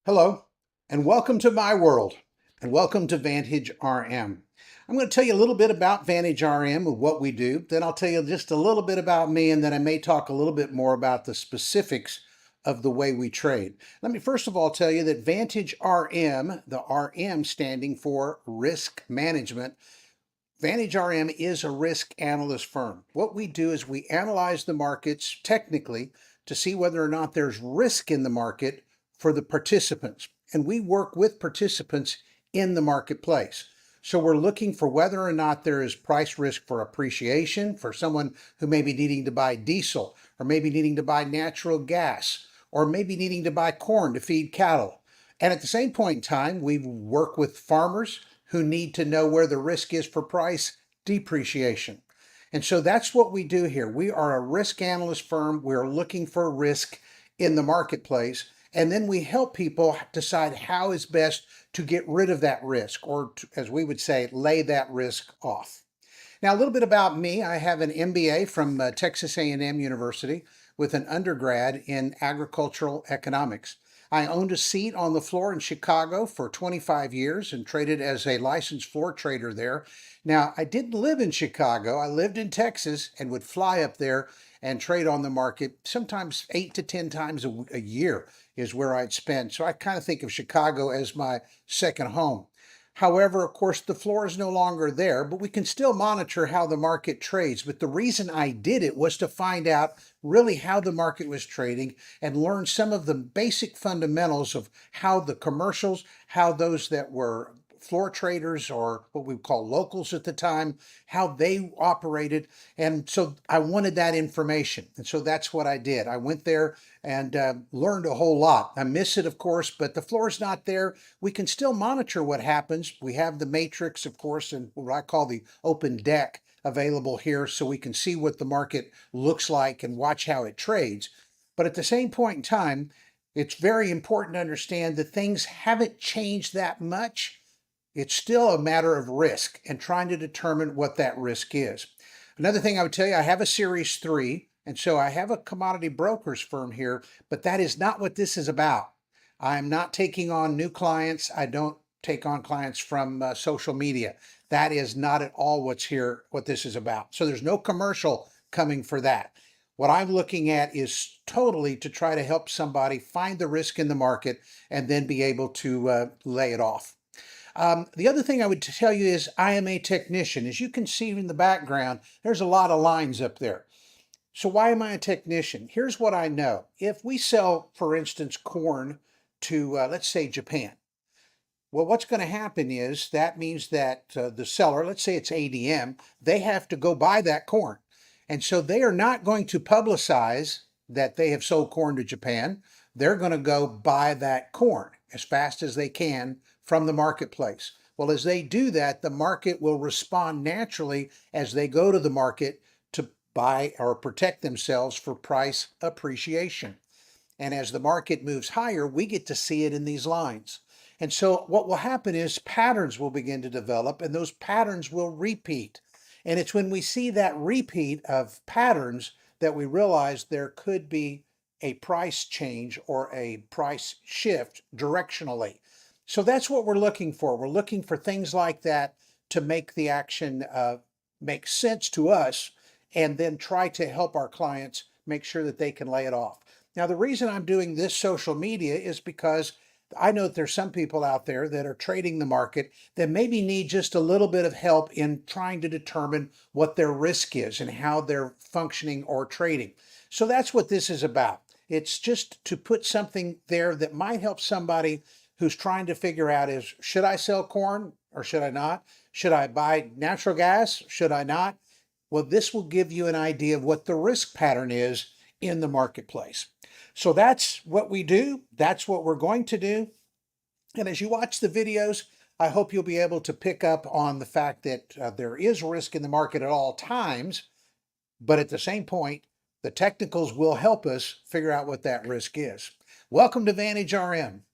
Hello, and welcome to my world, and welcome to Vantage RM. I'm going to tell you a little bit about Vantage RM and what we do. Then I'll tell you just a little bit about me, and then I may talk a little bit more about the specifics of the way we trade. Let me first of all tell you that Vantage RM, the RM standing for risk management, Vantage RM is a risk analyst firm. What we do is we analyze the markets technically to see whether or not there's risk in the market for the participants. And we work with participants in the marketplace. So we're looking for whether or not there is price risk for appreciation for someone who may be needing to buy diesel, or maybe needing to buy natural gas, or maybe needing to buy corn to feed cattle. And at the same point in time, we work with farmers who need to know where the risk is for price depreciation. And so that's what we do here. We are a risk analyst firm. We're looking for risk in the marketplace. And then we help people decide how is best to get rid of that risk, or to, as we would say, lay that risk off. Now, a little bit about me. I have an MBA from Texas A&M University with an undergrad in agricultural economics. I owned a seat on the floor in Chicago for 25 years and traded as a licensed floor trader there. Now, I didn't live in Chicago. I lived in Texas and would fly up there and trade on the market. Sometimes 8 to 10 times a year is where I'd spend. So I kind of think of Chicago as my second home. However, of course, the floor is no longer there, but we can still monitor how the market trades. But the reason I did it was to find out really how the market was trading and learn some of the basic fundamentals of how the commercials, how those that were floor traders, or what we call locals at the time, how they operated. And so I wanted that information. And so that's what I did. I went there and learned a whole lot. I miss it, of course, but the floor's not there. We can still monitor what happens. We have the matrix, of course, and what I call the open deck available here, so we can see what the market looks like and watch how it trades. But at the same point in time, it's very important to understand that things haven't changed that much. It's still a matter of risk and trying to determine what that risk is. Another thing I would tell you, I have a Series 3, and so I have a commodity brokers firm here, but that is not what this is about. I'm not taking on new clients. I don't take on clients from social media. That is not at all what this is about. So there's no commercial coming for that. What I'm looking at is totally to try to help somebody find the risk in the market and then be able to lay it off. The other thing I would tell you is I am a technician. As you can see in the background, there's a lot of lines up there. So why am I a technician? Here's what I know. If we sell, for instance, corn to, let's say, Japan, well, what's going to happen is that means that the seller, let's say it's ADM, they have to go buy that corn. And so they are not going to publicize that they have sold corn to Japan. They're going to go buy that corn as fast as they can from the marketplace. Well, as they do that, the market will respond naturally as they go to the market to buy or protect themselves for price appreciation. And as the market moves higher, we get to see it in these lines. And so what will happen is patterns will begin to develop, and those patterns will repeat. And it's when we see that repeat of patterns that we realize there could be a price change or a price shift directionally. So that's what we're looking for. We're looking for things like that to make the action make sense to us, and then try to help our clients make sure that they can lay it off. Now, the reason I'm doing this social media is because I know that there's some people out there that are trading the market that maybe need just a little bit of help in trying to determine what their risk is and how they're functioning or trading. So that's what this is about. It's just to put something there that might help somebody who's trying to figure out is, should I sell corn or should I not? Should I buy natural gas? Should I not? Well, this will give you an idea of what the risk pattern is in the marketplace. So that's what we do. That's what we're going to do. And as you watch the videos, I hope you'll be able to pick up on the fact that there is risk in the market at all times, but at the same point, the technicals will help us figure out what that risk is. Welcome to Vantage RM.